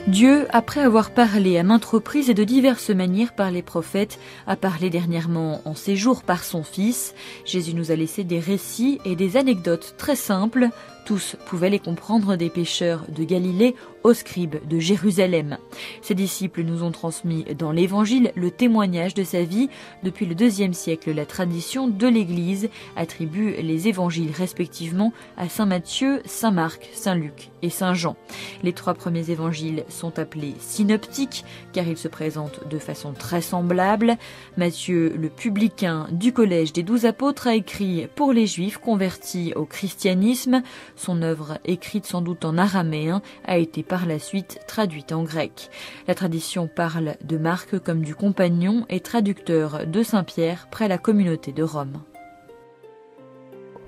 Dieu, après avoir parlé à maintes reprises et de diverses manières par les prophètes, a parlé dernièrement en ces jours par son Fils. Jésus nous a laissé des récits et des anecdotes très simples. Tous pouvaient les comprendre, des pêcheurs de Galilée aux scribes de Jérusalem. Ses disciples nous ont transmis dans l'Évangile le témoignage de sa vie. Depuis le IIe siècle, la tradition de l'Église attribue les évangiles respectivement à saint Matthieu, saint Marc, saint Luc et saint Jean. Les 3 premiers évangiles sont appelés synoptiques car ils se présentent de façon très semblable. Matthieu, le publicain du collège des 12 apôtres, a écrit pour les Juifs convertis au christianisme. Son œuvre, écrite sans doute en araméen, a été par la suite traduite en grec. La tradition parle de Marc comme du compagnon et traducteur de Saint Pierre près la communauté de Rome.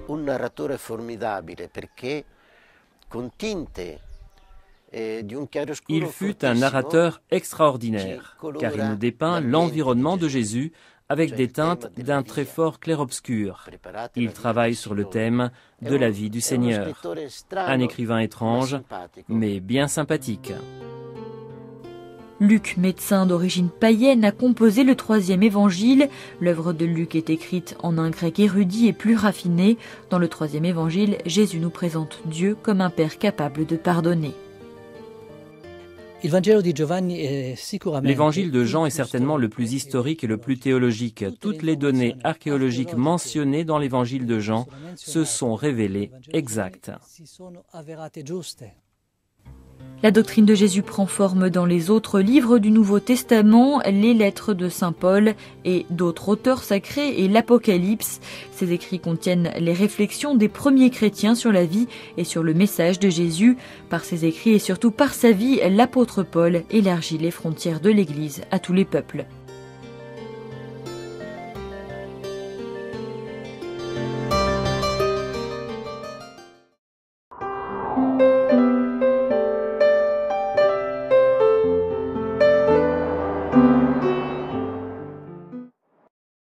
Un narratore formidabile perché con tinte. Il fut un narrateur extraordinaire, car il nous dépeint l'environnement de Jésus avec des teintes d'un très fort clair-obscur. Il travaille sur le thème de la vie du Seigneur. Un écrivain étrange, mais bien sympathique. Luc, médecin d'origine païenne, a composé le 3e évangile. L'œuvre de Luc est écrite en un grec érudit et plus raffiné. Dans le 3e évangile, Jésus nous présente Dieu comme un Père capable de pardonner. L'évangile de Jean est certainement le plus historique et le plus théologique. Toutes les données archéologiques mentionnées dans l'évangile de Jean se sont révélées exactes. La doctrine de Jésus prend forme dans les autres livres du Nouveau Testament, les lettres de saint Paul et d'autres auteurs sacrés et l'Apocalypse. Ces écrits contiennent les réflexions des premiers chrétiens sur la vie et sur le message de Jésus. Par ses écrits et surtout par sa vie, l'apôtre Paul élargit les frontières de l'Église à tous les peuples.